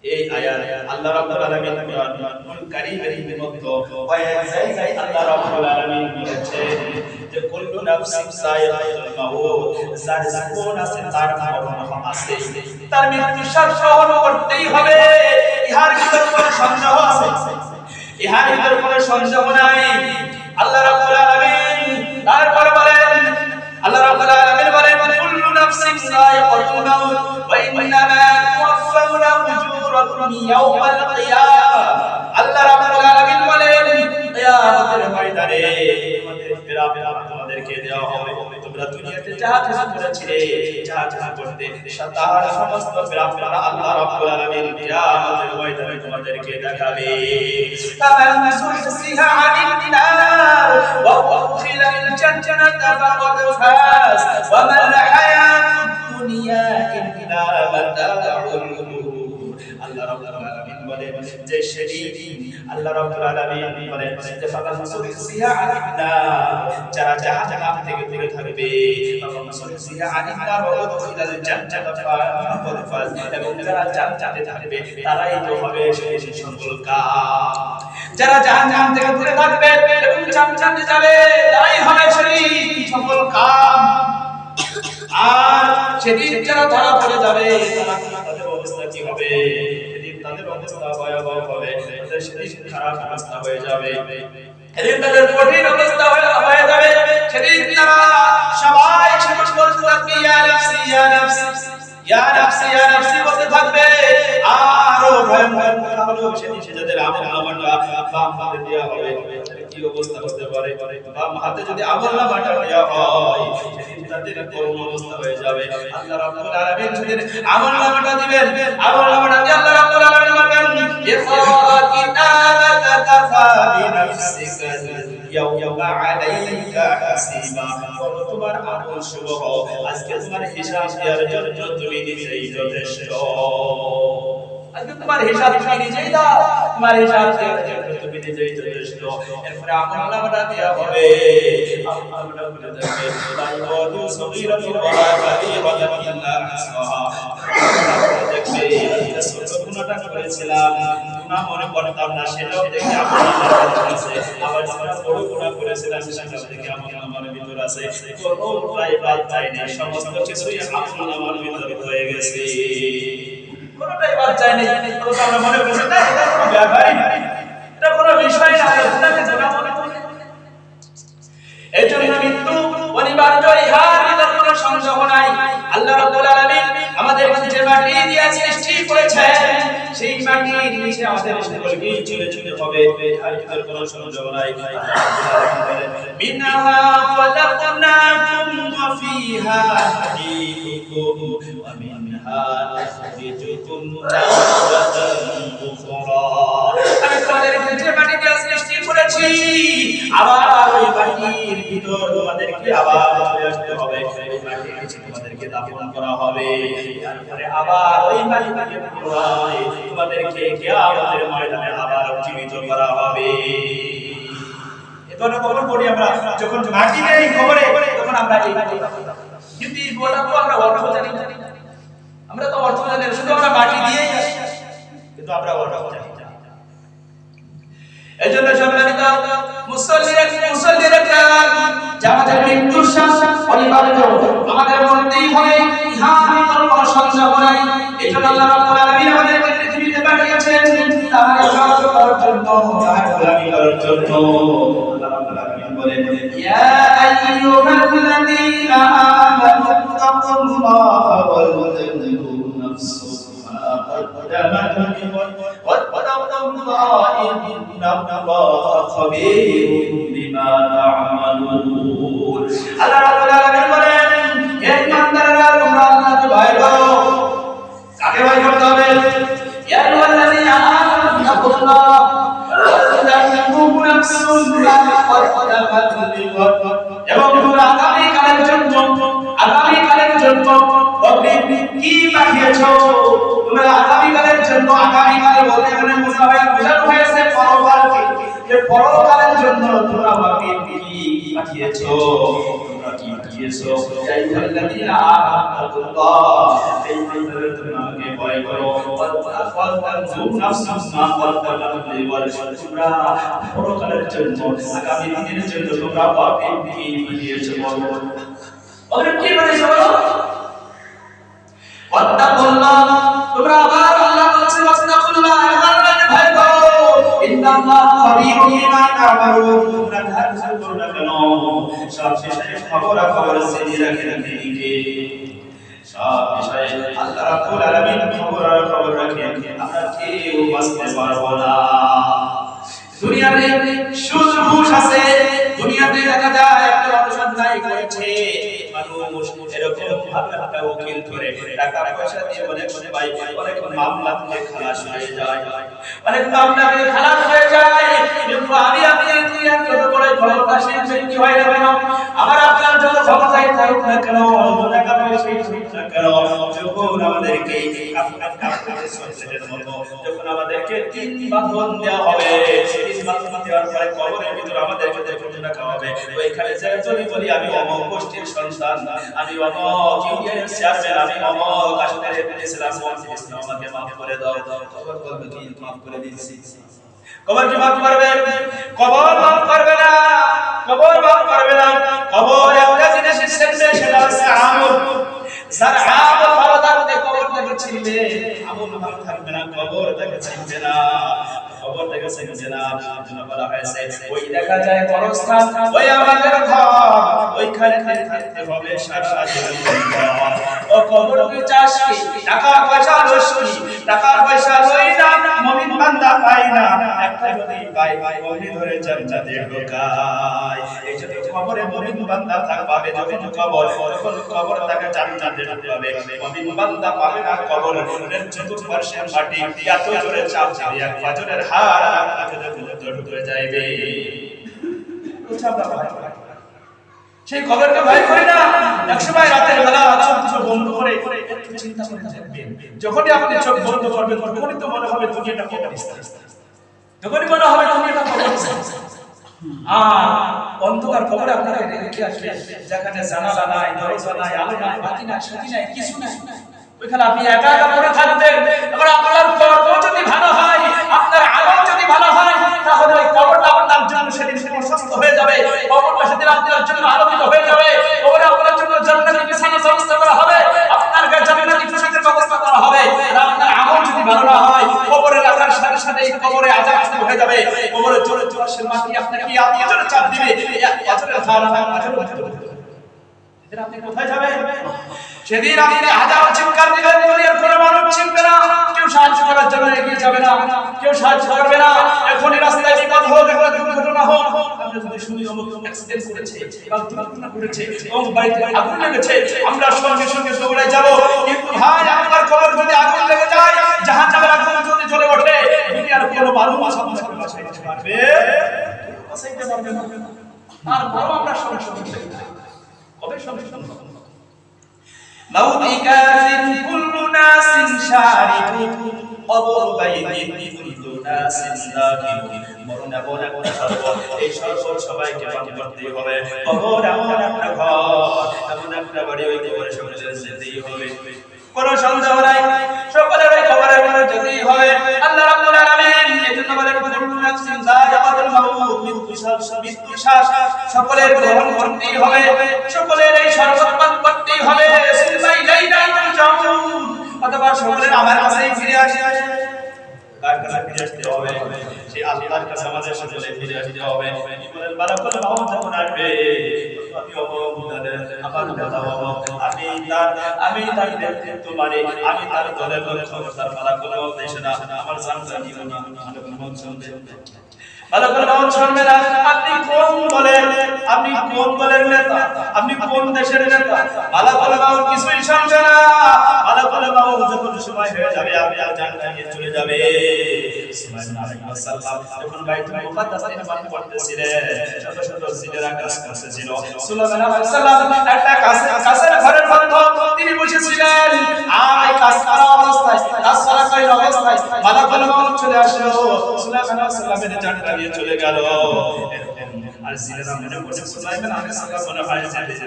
এই আয়াত আল্লাহ রাব্বুল আলামিন কুরআনুল কারীমের মধ্যে কয়েক জায়গায় আল্লাহ রাব্বুল আলামিন বলেছেন যে কুল্লু নাফসিন যায়িকাতুল মাউত, যার জীবন আছে তার মরণ আছে, তার মৃত্যু সহ্য করতেই হবে। ইহার ভিতর কোনো সন্দেহ আছে? ইহার ভিতর কোনো সন্দেহ নাই। আল্লাহ রাব্বুল আলামিন তারপর বলেন, আল্লাহ রাব্বুল আলামিন বলেন কুল্লু নাফসিন যায়িকাতুল মাউত ওয়া ইন্নামা তুওয়াফাউনা উজুরাকুম ইয়াওমাল কিয়ামাহ। আল্লাহ রাব্বুল আলামিন বলেন কিয়ামতের ময়দানে তোমাদের ফেরাফেরা তোমাদেরকে দেওয়া হবে। তোমরা দুনিয়াতে যা যা করেছিলে, যা যা করতে, তার সমস্ত ফেরাফেরা আল্লাহ রাব্বুল আলামিন কিয়ামতের ময়দানে তোমাদেরকে দেখাবে। ফামান যুহজিহা আনিন নার ওয়া উদখিলাল জান্নাতা ফাকাদ ফাজ ওয়া মাল হায়াতুদ দুনিয়া ইল্লা মাতাউল গুরুর। আল্লাহ রাব্বুল আলামিন বলেন যে সেদিন আল্লাহ রাব্বুল আলামিন বলেন যে ফামান যুহজিহা আনিন নার, যারা জাহান্নাম থেকে দূরে থাকবে, ফামান যুহজিহা আনিন নার ওয়া উদখিলাল জান্নাতা ফাকাদ ফাজ, এবং যারা জান্নাতে থাকবে তারাই তো হবে সেই সফল কাম। যারা জাহান্নাম থেকে দূরে থাকবে এবং জান্নাতে যাবে তারাই হবে সেই সফল কাম। আর সেদিন যারা ধরা পড়ে যাবে তাদের অবস্থা কি হবে? সেদিন তাদের অবস্থা ভয়াবহ হবে, তাদের সেদিন খারাপ অবস্থা হয়ে যাবে, সেদিন তাদের কঠিন অবস্থা হয়ে যাবে। সেদিন তারা সবাই সমস্ত বলতে থাকবে ইয়া নাফসি ইয়া নাফসি ইয়া নাফসি ইয়া নাফসি বলতে থাকবে। আরো ভয়ঙ্কর কথা হলো সেদিন যাদের আমলনামাটা বাম হাতে দেওয়া হবে, কি অবস্থা হতে পারে? বাম হাতে যদি আমলনামাটা দেওয়া হয় সেদিন তাদের করুণ অবস্থা হয়ে যাবে। আল্লাহ রাব্বুল আলামিন সেদিন আমলনামাটা দিবেন, আমলনামাটা দিয়ে আল্লাহ রাব্বুল আলামিন বলবেন ইকরা কিতাবাকা কাফা বিনাফসিকা ইয়াওমা আলাইকা হাসিবা। তোমার আমল শুভ হোক, আজকে তোমার হিসাব দেওয়ার জন্য তুমি নিজেই যথেষ্ট। আজকে তোমার হিসাব তুমি নিজেই দাও, তোমার হিসাব দেওয়ার জন্য তুমি নিজেই যথেষ্ট। এরপরে আমলনামাটা দেওয়া হবে, আমলনামাটা বলে দেবে লা ইয়াদু সগীরাতু ওয়া কাবীরাতু ইল্লা আহসাহা। দেখবে ছোট গুনাহটা করেছিলাম, গুনাহ মনে করতাম না, সেটাও দেখে আমলনামার আছে। আবার যারা বড় গুনাহ করেছিলাম সেটাও দেখে আমলনামার ভিতর আছে। কোনটাই বাদ যায়নি, সমস্ত কিছুই আমলনামার ভিতর হয়ে গেছে, কোনটাই বাদ যায়নি। তবে আমরা মনে করছি না এটা কোনো ব্যাপারই না, এটা কোনো বিষয় না, এটাকে জানা মনে করি। এজন্য মৃত্যু অনিবার্য, ইহার ভিতর কোনো সন্দেহ নাই। আল্লাহ রাব্বুল আলামিন আমাদের যে মাটি দিয়ে সৃষ্টি করেছেন সেই মাটির নিচে আমাদের সকলকে চলে যেতে হবে, আর ভিতর কোনো সন্দেহ নাই। মিনহা খালাকনাকুম ওয়া ফিহা নুঈদুকুম ওয়া মিনহা নুখরিজুকুম তারাতান উখরা। আমি তোমাদেরকে যে মাটি দিয়ে সৃষ্টি করেছি, আবার ওই মাটির ভিতর তোমাদেরকে আবার চলে আসতে হবে, ওই মাটির নিচে তোমাদেরকে দাফন করা হবে, তারপরে আবার ওই মাটি থেকে পুনরায় তোমাদেরকে কিয়ামতের ময়দানে আবার জীবিত করা হবে। এতটা কবর পড়ি আমরা, যখন মাটি নেই কবরে তখন আমরা এই মাটি, কিন্তু এই গোটা তো আমরা অর্থ জানি না, আমরা তো অর্থ জানি না, শুধু আমরা মাটি দিয়েই আসি, কিন্তু আমরা অর্থ জানি না। এজন্য সম্মানিত মুসল্লিরা আমাদের মৃত্যুর অনিবার্য, আমাদের মরতেই হবে, ইহার ভিতর কোনো সন্দেহ নাই। এজন্য আল্লাহ রাব্বুল আলামিন আমাদেরকে পৃথিবীতে পাঠিয়েছেন তার ইবাদত করার জন্য, তার গোলামি করার জন্য। আল্লাহ রাব্বুল আলামিন বলেন ইয়া আইয়ুহাল্লাযীনা আমানু তাকুল্লাহা ওয়াল তানজুর নাফসুম মা قدمت واتقوا الله إن الله خبير بما تعملون. আল্লাহ রাব্বুল আলামিন বলেন হে ইমানদাররা তোমরা আল্লাহকে ভয় করো। কাকে ভয় করতে হবে? ইয়া আইয়ুহাল্লাযীনা আমানু তাকুল্লাহ ওয়া তানজুর নাফসুম মা قدمت এবং তোমরা আগামী কালের জন্য কি পাঠিয়েছো, তোমরা আগামী কালের জন্য, আগামী কালে বলতে এখানে বোঝানো হয়েছে পরকালকে, যে পরকালের জন্য তোমরা কি পাঠিয়েছো, তোমরা কি দিয়েছো ইয়া আইয়ুহাল্লাযীনা আমানুল্লাহ এই মন্ত্রে তুমি আমাকে ভয় করো ওয়াল তানজুর নাফসুম মা কদ্দামাত লিওয়াল তোমরা পরকালের জন্য আগামী দিনের জন্য তোমরা পাপে কি দিয়েছো বলো ওরে কি বলেছো বলো ওয়াত্তাকুল্লাহ তোমরা আবার আল্লাহ বলছে ওয়াত্তাকুল্লাহ আল্লাহকে ভয় করো ইন্নাল্লাহ খাবীরুম বিমা তা'মালুন তোমরা ধারণা করো না কেন সব বিষয়ে খবর জেনে রাখেন কে সব বিষয়ে আল্লাহ রাব্বুল আলামিন খবর রাখেন আমরা কেউ বাঁচতে পারবো না দুনিয়াতে সুদ ঘুষ আছে দুনিয়াতে দেখা যায় একটা অনুসন্ধান করেছে মানুষ এরকম ভাবে একটা উকিল ধরে টাকা পয়সা দিয়ে অনেক সময় অনেক মামলা থেকে খালাস হয়ে যায় অনেক মামলা থেকে খালাস হয়ে যায় কিন্তু আমি যত বড় খবর আসে কি হয় না কেন আমার আপনার যত খবর চাই তাই না কেন টাকা পয়সা ঠিক না কেন যখন আমাদেরকে আপনার সন্তানের মতো যখন আমাদেরকে তিন বাঁধন দেওয়া হবে তিন বাঁধন দেওয়ার পরে কবরের ভিতরে আমাদেরকে দেখুন রাখা হবে ওইখানে যে যদি বলি আমি অমুক গোষ্ঠীর সন্তান আমি অমুক ইউনিয়নের চেয়ারম্যান আমি অমুক আসলে ইসলাম আমাকে মাফ করে দাও কবর বলবে কি মাফ করে দিচ্ছি কবর কি মাফ করবে কবর মাফ করবে না কবর মাফ করবে না কবর একটা জিনিস শিখবে সেটা হচ্ছে আমল যার আমল ভালো থাকবে কবর থেকে ছিনবে আমল ভালো থাকবে না কবর থেকে ছিনবে না কবর থেকে ছিনবে না জন্য বলা হয়েছে ওই দেখা যায় কবরস্থান ওই আমাদের ঘর ওইখানে থাকতে হবে সারা জীবন ও কবর কি চাস কি টাকা পয়সা লস্যি টাকা পয়সা লই না মুমিন বান্দা পায় না একটা যদি পায় ওই ধরে জান্নাতে ঢোকায় এই যে কবরে মুমিন বান্দা পাবে যখন কবর তাকে জান্নাতে ঢোকাবে মুমিন বান্দা পাবে না কবরের চতুর্পার্শ্বে মাটি এত জোরে চাপ দিবে এক পাথরের হাড় পাথরের মধ্যে ঢুকে যাবে সেই কবরকে ভয় করি না একসময় রাতের বেলা চোখ বন্ধ করে একটু চিন্তা করে থাকবেন যখনই আপনি চোখ বন্ধ করবেন তখনই তো মনে হবে দুনিয়াটা কবরস্থান তখনই মনে হবে দুনিয়াটা কবরস্থান আর অন্ধকার কবরে আপনারা রেখে আসবেন যেখানে জানালা নাই দরজা নাই আলো নাই বাতি নাই সুতি নাই কিছু নাই ওইখানে আপনি একা একা পড়ে থাকবেন এবার আপনার কর্ম যদি ভালো হয় আপনার আমল যদি ভালো হয় তাহলে ওই কবরটা আপনার জন্য সেদিন প্রশস্ত হয়ে যাবে কবরটা সেদিন আপনার জন্য আলোকিত হয়ে যাবে কবরে আপনার জন্য জান্নাতের বিছানার ব্যবস্থা করা হবে আপনার জান্নাতের পোশাকের ব্যবস্থা করা হবে আর আপনার আমল যদি ভালো না হয় কবরে রাখার সাথে সাথে এই কবরে আযাব শুরু হয়ে যাবে কবরে জোরে জোরে সে মাটি আপনাকে এত জোরে চাপ দিবে পাথরের ধার এদিন আপনি কোথায় যাবেন সেদিন আপনি হাজার চিৎকার দিবেন দুনিয়ার কোনো মানুষ চিনবে না কেউ সাহায্য করার জন্য এগিয়ে যাবে না কেউ সাহায্য করবে না এখনই রাস্তায় বিপদ হোক একটা দুর্ঘটনা হোক আমরা যদি শুনি অমুক অ্যাক্সিডেন্ট করেছে বা দুর্ঘটনা ঘটেছে অমুক বাড়িতে আগুন লেগেছে আমরা সঙ্গে সঙ্গে দৌড়ে যাব কিন্তু ভাই আপনার কবর যদি আগুন লেগে যায় জাহান্নামের আগুন যদি জ্বলে ওঠে দুনিয়ার কোনো মানুষ আপনাকে বাঁচাইতে পারবে না তারপরও আমরা সঙ্গে সঙ্গে কবে সঙ্গে সঙ্গে মাউতি কাযিন কুল্লু নাসিন শারিক কবর বাইদিন কুল্লু নাসিন লাকিন মরণ এমন একটা সর্বত এই সর্বত সবাইকে পার করতেই হবে কবর এমন একটা ঘর এমন একটা বাড়ি ওই কবরে সকলের যেতেই হবে কোনো সন্দেহ নাই সকলের ওই কবরে যেতেই হবে আল্লাহ রাব্বুল আলামিন এজন্য বলেন কুল্লু নাসিন যায়িকাতুল মাউত মৃত্যু শ্বাস সকলের গ্রহণ করতেই হবে সকলের এই সর্বত পান করতেই হবে অথবা সকলের আমার কাছেই ফিরে আসে কার কাছে ফিরে আসতে হবে সেই আল্লাহর কাছে আমাদের সকলে ফিরে আসতে হবে জীবনের বালাকল মাওত যখন আসবে আমি তার নেতৃত্ব মানে আমি তার দলের তার বালাকল মাওত এসে না আমার জানতা জীবন বালাকল মাওত শুনবে বালাকল মাওত শুনবে না আপনি কোন দলের নেতা আপনি কোন দেশের নেতা বালাকল মাওত কিছুই শুনবে না বালাকল মাওত যখন সময় হয়ে যাবে আপনি আর জান্নাতে নিয়ে চলে যাবে সুবহানাল্লাহ আলাইহি সাল্লাম যখন বাইতুল মুকাদ্দাস নির্মাণ করতেছিলেন শত শত জিনেরা কাজ করতেছিল সুবহানাল্লাহ আলাইহি সাল্লাম একটা কাছের ঘরের মধ্যে তিনি বসেছিলেন আর কাজ করা অবস্থায় কাজ করা অবস্থায় বালাকল মাওত চলে আসলো সুবহানাল্লাহ আলাইহি সাল্লামের জান্নাতে নিয়ে চলে গেল আর জিনেরা মনে মনে সুলাইমান আলাইহিস সালাম মনে হয়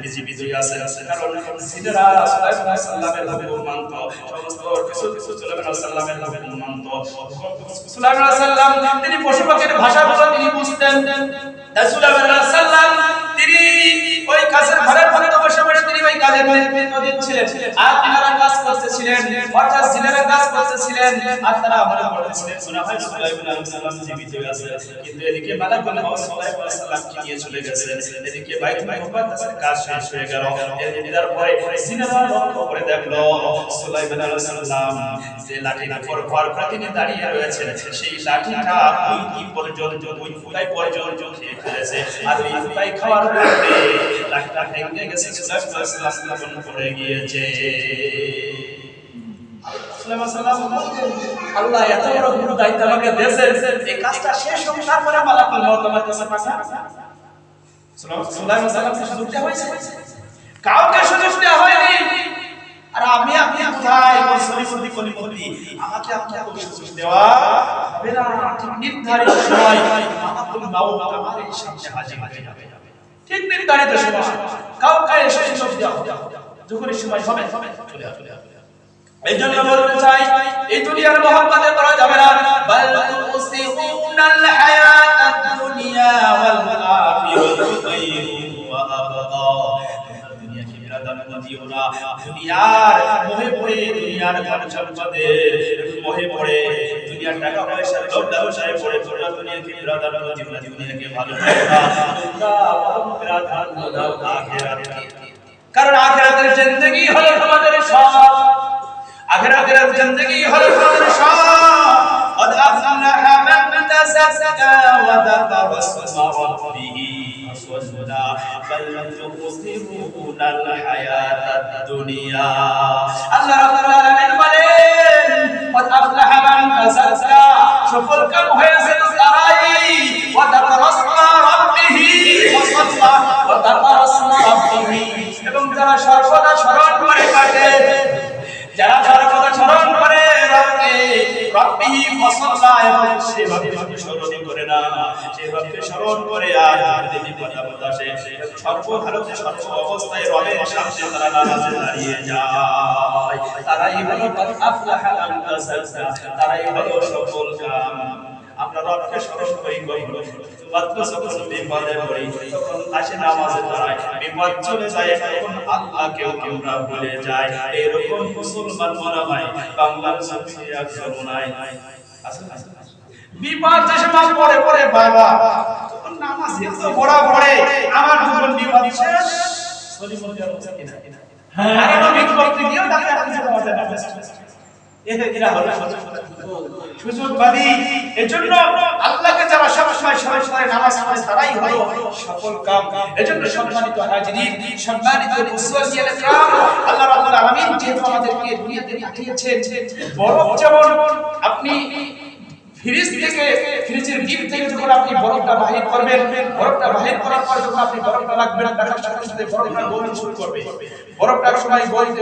যে জীবিত আছে, কারণ জিনেরা সুলাইমান আলাইহিস সালামের হুকুম মানত, সমস্ত কিছু সুলাইমান আলাইহিস সালামের হুকুম মানত। সুলাইমান আলাইহিস সালাম তিনি পশু পাখির ভাষাগুলো তিনি বুঝতেন। সুলাইমান আলাইহিস সালাম তিনি ওই কাজের ঘরের মধ্যে বসে বসে তিনি ওই কাজের নেতৃত্ব দিচ্ছিলেন, আর তিনারা কাজ করতেছিলেন, অর্থাৎ জিনেরা কাজ করতেছিলেন, আর তারা মনে করতেছিলেন মনে হয় সুলাইমান আলাইহিস সালাম জীবিত আছে। কিন্তু এদিকে মালাকুল মউত সুলাইমান আলাইহিস সালামকে নিয়ে চলে গেছেন, এদিকে বাইতুল মুকাদ্দাসের কাজ শেষ হয়ে গেল। এরপরে জিনেরা লক্ষ্য করে দেখলো সুলাইমান আলাইহিস সালাম যে লাঠির উপর ভর করে তিনি দাঁড়িয়ে রয়েছেন, সেই লাঠিটা ওই পর্যন্ত ওই ফুটাই পর্যন্ত খেয়ে ফেলেছে, আর ওই ফুটাই খাওয়ার পরে লাঠিটা ভেঙে গেছে, সুলাইমান আলাইহিস সালাম পড়ে গিয়েছে। সুলাইমান সালাম আল্লাহ এত বড় গুরু দায়িত্ব আমাকে দিয়েছেন, এই কাজটা শেষ হোক তারপরে মালাকুল মউত আমার কাছে পাঠান। সুলাইমান সালাম কি সুযোগ দেওয়া হয়েছে? কাউকে সুযোগ দেওয়া হয়নি। আর আমি কোথায় সলিমুদ্দি কলিমুদ্দি, আমাকে আপনাকে সুযোগ দেওয়া হবে না। ঠিক নির্ধারিত সময় মালাকুল মউত আমার এই সামনে হাজির হয়ে যাবে, ঠিক নির্ধারিত সময় কাউকে সুযোগ দেওয়া হবে, যখন সময় হবে চলে আসবে। এই জন্য বলতে চাই এই দুনিয়ার মহব্বতে করা যাবে না। বাল তুসিউনাল হায়াতাদ দুনিয়া ওয়াল আখিরাতু খায়রুন ওয়া আবকা। দুনিয়াকে প্রাধান্য দিও না, দুনিয়ার মোহে পড়ে, দুনিয়ার ধন সম্পদের মোহে পড়ে, দুনিয়ার টাকা পয়সার লোভ লালসায় পড়ে তোমরা দুনিয়াকে প্রাধান্য দিও না, দুনিয়াকে ভালোবাসো না, তোমরা প্রাধান্য দাও আখিরাতকে। কারণ আখিরাতের জিন্দেগি হলো তোমাদের সব, আখিরাতের জিন্দেগি হলো তোমাদের সব। قد أفلح من تزكى وذكر اسم ربه فصلى بل تؤثرون الحياة الدنيا। الله رب العالمين বলেন قد أفلح من تزكى, সফল কাম হয়েছে তারাই, وذكر اسم ربه فصلى وذكر اسم ربه, এবং যারা সর্বদা স্মরণ করে থাকে, যারা সর্বদা স্মরণ করে রব্বিহি ফাসাল্লা, এবং সেভাবে স্মরণ করে না, সেভাবে স্মরণ করে আর যদি বিপদ আসে সর্বহারতে সর্ব অবস্থায় রবের সামনে তারা নামাজে দাঁড়িয়ে যায়, তারাই হলো আফলাহা মান তাযাক্কা, তারাই হলো সফল কাম। আমরা রবকে স্মরণ করি মাত্র যখন বিপদে পড়ি তখন আসে নামাজে দাঁড়াই, বিপদ চলে যায় তখন আল্লাহকেও আমরা ভুলে যাই। এরকম মুসলমান মনে হয় বাংলার জমিনে একজন নাই, আছে না? বিপদ যে সময় পড়ে পড়ে বাবা তখন নামাজে তো পড়া পড়ে, আমার জীবন বিপদ শেষ সরি বলে যাচ্ছে কিনা? হ্যাঁ, আরে নবী করতে দিও তাকে আপনি নামাজে নামাজ এরা হলো সুযোগবাদী। এজন্য আল্লাহকে যারা সবসময় স্মরণ করে নামাজ পড়ে তারাই হলো সফল কাম। এজন্য সম্মানিত হাজিরিন, সম্মানিত মুসল্লিয়ান কিরাম, আল্লাহ রাব্বুল আলামিন যেহেতু আমাদেরকে দুনিয়াতে পাঠিয়েছেন, বরফ যেমন আপনি ফ্রিজের ডিপ থেকে যখন আপনি বরফটা বাহির করবেন, বরফটা বাহির করার পর যখন আপনি বরফটা রাখবেন, রাখার সাথে সাথে বরফটা গলতে শুরু করবে, বরফটার সময় গলতে